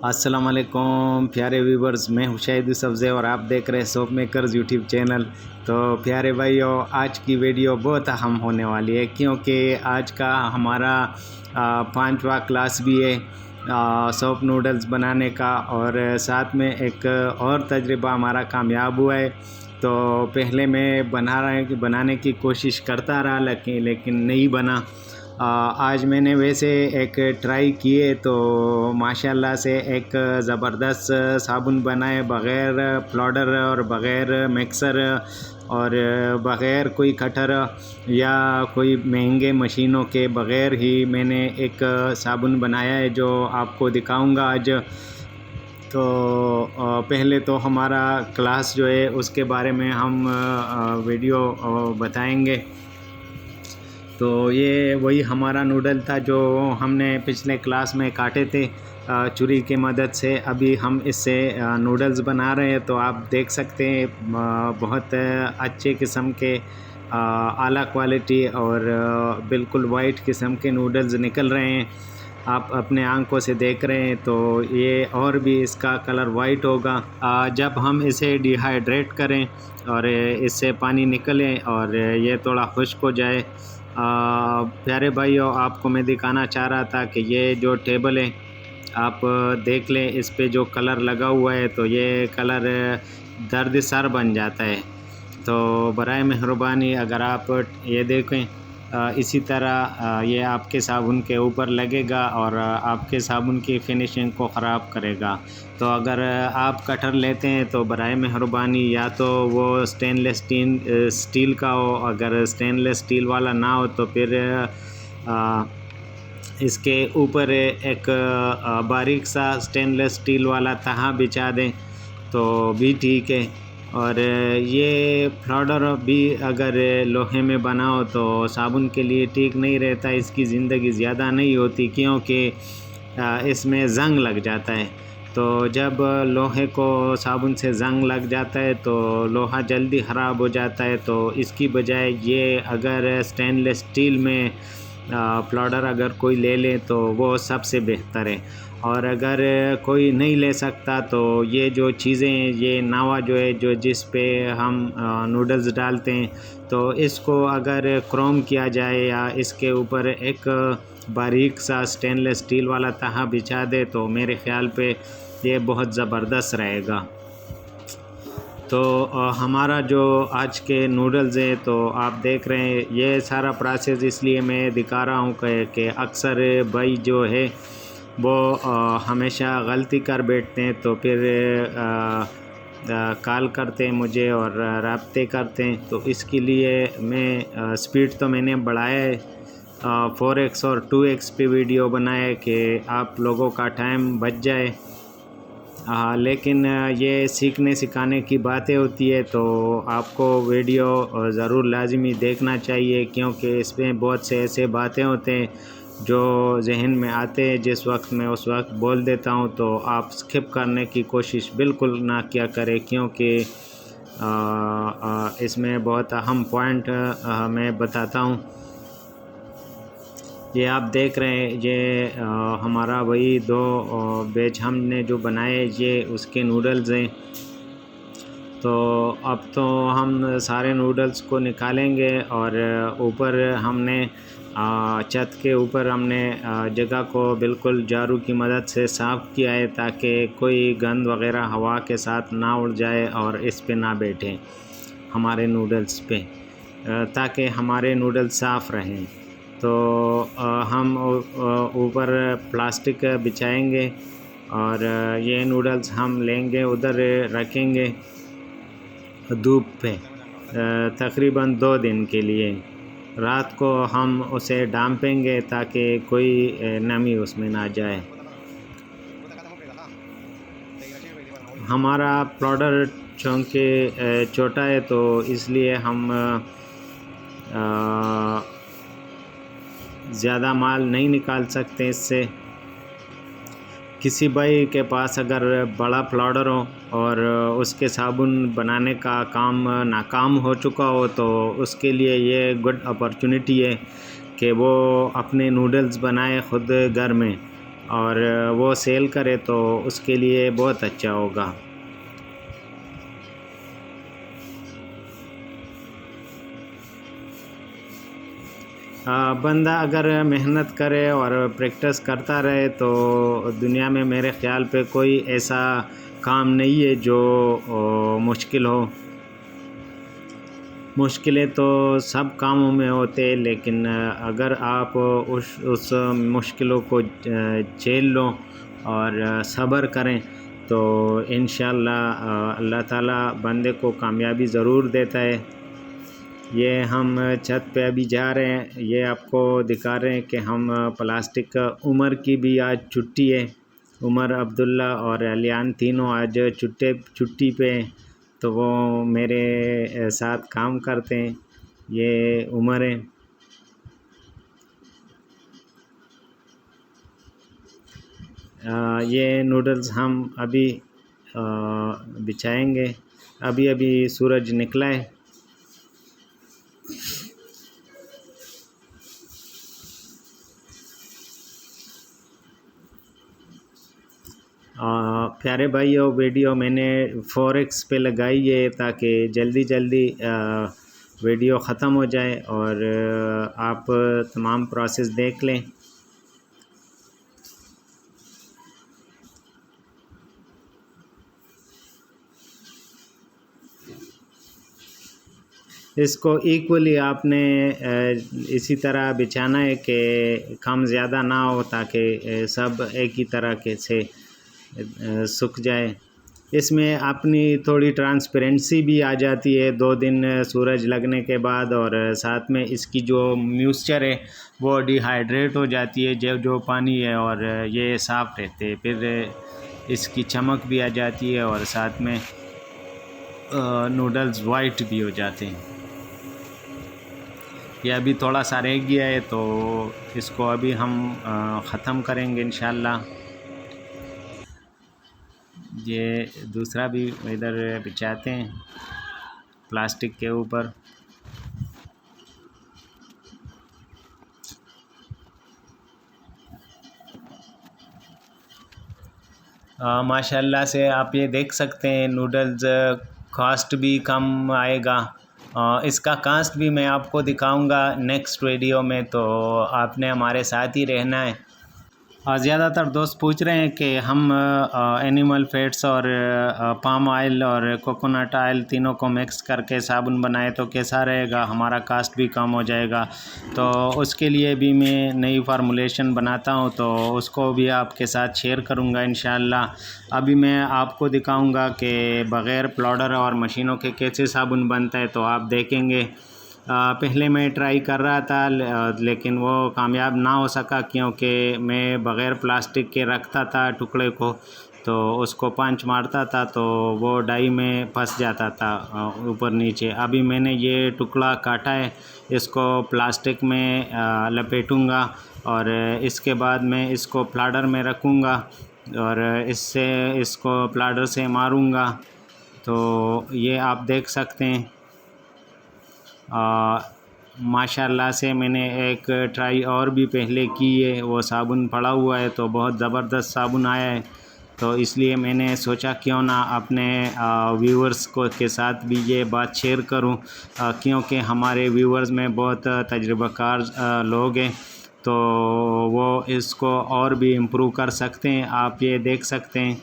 अस्सलाम वालेकुम प्यारे व्यूवर्स, मैं हूं शाहिद यूसुफ और आप देख रहे हैं सोप मेकर्स यूट्यूब चैनल। तो प्यारे भाइयों, आज की वीडियो बहुत अहम होने वाली है क्योंकि आज का हमारा 5वां क्लास भी है सोप नूडल्स बनाने का, और साथ में एक और तजर्बा हमारा कामयाब हुआ है। तो पहले मैं बनाने की कोशिश करता रहा लेकिन नहीं बना। आज मैंने वैसे एक ट्राई किए तो माशाल्लाह से एक ज़बरदस्त साबुन बनाए, बग़ैर पाउडर और बग़ैर मिक्सर और बग़ैर कोई कटर या कोई महंगे मशीनों के बग़ैर ही मैंने एक साबुन बनाया है जो आपको दिखाऊंगा आज। तो पहले तो हमारा क्लास जो है उसके बारे में हम वीडियो बताएंगे। तो ये वही हमारा नूडल था जो हमने पिछले क्लास में काटे थे छुरी की मदद से। अभी हम इससे नूडल्स बना रहे हैं। तो आप देख सकते हैं बहुत अच्छे किस्म के आला क्वालिटी और बिल्कुल वाइट किस्म के नूडल्स निकल रहे हैं। आप अपने आंखों से देख रहे हैं। तो ये और भी इसका कलर वाइट होगा जब हम इसे डिहाइड्रेट करें और इससे पानी निकले और ये थोड़ा खुश्क हो जाए। प्यारे भाइयों, आपको मैं दिखाना चाह रहा था कि ये जो टेबल है आप देख लें, इस पे जो कलर लगा हुआ है तो ये कलर दर्द सर बन जाता है। तो बराए मेहरबानी अगर आप ये देखें इसी तरह ये आपके साबुन के ऊपर लगेगा और आपके साबुन की फिनिशिंग को ख़राब करेगा। तो अगर आप कटर लेते हैं तो बराए मेहरबानी या तो वो स्टेनलेस स्टील का हो। अगर स्टेनलेस स्टील वाला ना हो तो फिर इसके ऊपर एक बारीक सा स्टेनलेस स्टील वाला तहा बिछा दें तो भी ठीक है। और ये पाउडर भी अगर लोहे में बना हो तो साबुन के लिए ठीक नहीं रहता, इसकी ज़िंदगी ज़्यादा नहीं होती क्योंकि इसमें ज़ंग लग जाता है। तो जब लोहे को साबुन से ज़ंग लग जाता है तो लोहा जल्दी ख़राब हो जाता है। तो इसकी बजाय ये अगर स्टेनलेस स्टील में पाउडर अगर कोई ले ले तो वो सबसे बेहतर है। और अगर कोई नहीं ले सकता तो ये जो चीज़ें, ये नावा जो है जो जिस पे हम नूडल्स डालते हैं, तो इसको अगर क्रोम किया जाए या इसके ऊपर एक बारीक सा स्टेनलेस स्टील वाला तहा बिछा दे तो मेरे ख़्याल पे ये बहुत ज़बरदस्त रहेगा। तो हमारा जो आज के नूडल्स हैं तो आप देख रहे हैं ये सारा प्रोसेस इसलिए मैं दिखा रहा हूँ कि अक्सर भाई जो है वो हमेशा गलती कर बैठते हैं। तो फिर कॉल करते हैं मुझे और रब्ते करते हैं। तो इसके लिए मैं स्पीड तो मैंने बढ़ाया है, 4x और 2x पे वीडियो बनाए कि आप लोगों का टाइम बच जाए। लेकिन ये सीखने सिखाने की बातें होती है तो आपको वीडियो ज़रूर लाजमी देखना चाहिए क्योंकि इसमें बहुत से ऐसे बातें होते हैं जो जहन में आते हैं जिस वक्त मैं उस वक्त बोल देता हूं। तो आप स्किप करने की कोशिश बिल्कुल ना किया करें क्योंकि इसमें बहुत अहम पॉइंट मैं बताता हूं। ये आप देख रहे हैं ये हमारा वही 2 बैच हमने जो बनाए ये उसके नूडल्स हैं। तो अब तो हम सारे नूडल्स को निकालेंगे और ऊपर हमने छत के ऊपर हमने जगह को बिल्कुल झाड़ू की मदद से साफ़ किया है ताकि कोई गंद वगैरह हवा के साथ ना उड़ जाए और इस पे ना बैठे हमारे नूडल्स पे, ताकि हमारे नूडल्स साफ़ रहें। तो हम ऊपर प्लास्टिक बिछाएंगे और ये नूडल्स हम लेंगे उधर रखेंगे धूप पे तकरीबन 2 दिन के लिए। रात को हम उसे डांपेंगे ताकि कोई नमी उसमें ना जाए। हमारा पाउडर चूँकि छोटा है तो इसलिए हम ज़्यादा माल नहीं निकाल सकते इससे। किसी भाई के पास अगर बड़ा पाउडर हो और उसके साबुन बनाने का काम नाकाम हो चुका हो तो उसके लिए ये गुड अपॉर्चुनिटी है कि वो अपने नूडल्स बनाए ख़ुद घर में। और वो सेल करे तो उसके लिए बहुत अच्छा होगा। बंदा अगर मेहनत करे और प्रैक्टिस करता रहे तो दुनिया में मेरे ख़्याल पे कोई ऐसा काम नहीं है जो मुश्किल हो। मुश्किलें तो सब कामों में होते हैं, लेकिन अगर आप उस मुश्किलों को झेल लो और सब्र करें तो इंशाअल्लाह अल्लाह ताला बंदे को कामयाबी ज़रूर देता है। ये हम छत पे अभी जा रहे हैं, ये आपको दिखा रहे हैं कि हम प्लास्टिक उमर की भी आज छुट्टी है। उमर, अब्दुल्ला और अलियान तीनों आज छुट्टी पे हैं, तो वो मेरे साथ काम करते हैं। ये उमर है। ये नूडल्स हम अभी बिछाएंगे। अभी अभी सूरज निकला है। प्यारे भाइयों, वीडियो मैंने 4x पे लगाई है ताकि जल्दी जल्दी वीडियो ख़त्म हो जाए और आप तमाम प्रोसेस देख लें। इसको इक्वली आपने इसी तरह बिछाना है कि कम ज़्यादा ना हो, ताकि सब एक ही तरह के से सूख जाए। इसमें अपनी थोड़ी ट्रांसपेरेंसी भी आ जाती है 2 दिन सूरज लगने के बाद, और साथ में इसकी जो मॉइस्चर है वो डिहाइड्रेट हो जाती है, जो पानी है, और ये साफ़ रहते हैं। फिर इसकी चमक भी आ जाती है और साथ में नूडल्स वाइट भी हो जाते हैं। ये अभी थोड़ा सा रह गया है तो इसको अभी हम ख़त्म करेंगे इंशाल्लाह। ये दूसरा भी इधर बिछाते हैं प्लास्टिक के ऊपर। माशाल्लाह से आप ये देख सकते हैं नूडल्स कॉस्ट भी कम आएगा। इसका कास्ट भी मैं आपको दिखाऊंगा नेक्स्ट वीडियो में, तो आपने हमारे साथ ही रहना है। ज़्यादातर दोस्त पूछ रहे हैं कि हम एनिमल फैट्स और पाम ऑयल और कोकोनट ऑयल तीनों को मिक्स करके साबुन बनाए तो कैसा रहेगा, हमारा कास्ट भी कम हो जाएगा। तो उसके लिए भी मैं नई फार्मूलेशन बनाता हूं, तो उसको भी आपके साथ शेयर करूंगा इंशाल्लाह। अभी मैं आपको दिखाऊंगा कि बग़ैर पाउडर और मशीनों के कैसे साबुन बनता है, तो आप देखेंगे। पहले मैं ट्राई कर रहा था लेकिन वो कामयाब ना हो सका, क्योंकि मैं बग़ैर प्लास्टिक के रखता था टुकड़े को, तो उसको पंच मारता था तो वो डाई में फंस जाता था ऊपर नीचे। अभी मैंने ये टुकड़ा काटा है, इसको प्लास्टिक में लपेटूँगा और इसके बाद मैं इसको प्लाडर में रखूँगा और इसको प्लाडर से मारूँगा। तो ये आप देख सकते हैं। माशाल्लाह से मैंने एक ट्राई और भी पहले की है, वो साबुन पड़ा हुआ है तो बहुत ज़बरदस्त साबुन आया है, तो इसलिए मैंने सोचा क्यों ना अपने व्यूअर्स को के साथ भी ये बात शेयर करूं, क्योंकि हमारे व्यूअर्स में बहुत तजुर्बाकार लोग हैं, तो वो इसको और भी इम्प्रूव कर सकते हैं। आप ये देख सकते हैं,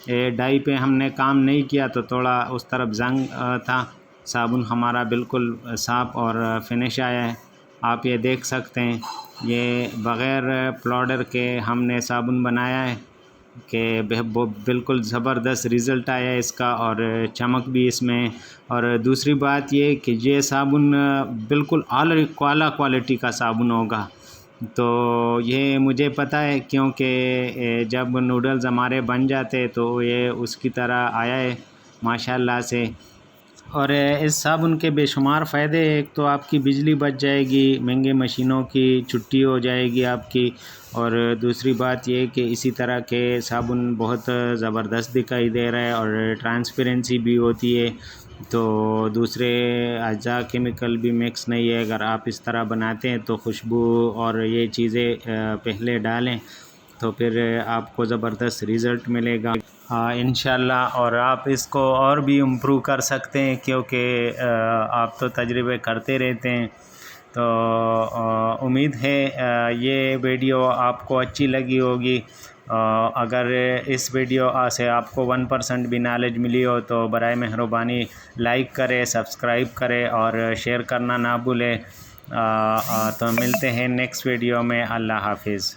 ये डाई पे हमने काम नहीं किया तो थोड़ा उस तरफ जंग था। साबुन हमारा बिल्कुल साफ़ और फिनिश आया है, आप ये देख सकते हैं। ये बग़ैर पाउडर के हमने साबुन बनाया है कि बिल्कुल ज़बरदस्त रिज़ल्ट आया है इसका, और चमक भी इसमें। और दूसरी बात ये कि ये साबुन बिल्कुल आला क्वालिटी का साबुन होगा, तो ये मुझे पता है, क्योंकि जब नूडल्स हमारे बन जाते हैं तो ये उसकी तरह आया है माशाल्लाह से। और इस साबुन के बेशुमार फ़ायदे, एक तो आपकी बिजली बच जाएगी, महंगे मशीनों की छुट्टी हो जाएगी आपकी, और दूसरी बात ये कि इसी तरह के साबुन बहुत ज़बरदस्त दिखाई दे रहा है और ट्रांसपेरेंसी भी होती है, तो दूसरे अज़ा केमिकल भी मिक्स नहीं है। अगर आप इस तरह बनाते हैं तो खुशबू और ये चीज़ें पहले डालें तो फिर आपको ज़बरदस्त रिज़ल्ट मिलेगा इंशाल्लाह। और आप इसको और भी इम्प्रूव कर सकते हैं, क्योंकि आप तो तजर्बे करते रहते हैं। तो उम्मीद है ये वीडियो आपको अच्छी लगी होगी। अगर इस वीडियो से आपको 1% भी नॉलेज मिली हो तो बराए मेहरबानी लाइक करें, सब्सक्राइब करें और शेयर करना ना भूलें। तो मिलते हैं नेक्स्ट वीडियो में। अल्लाह हाफिज़।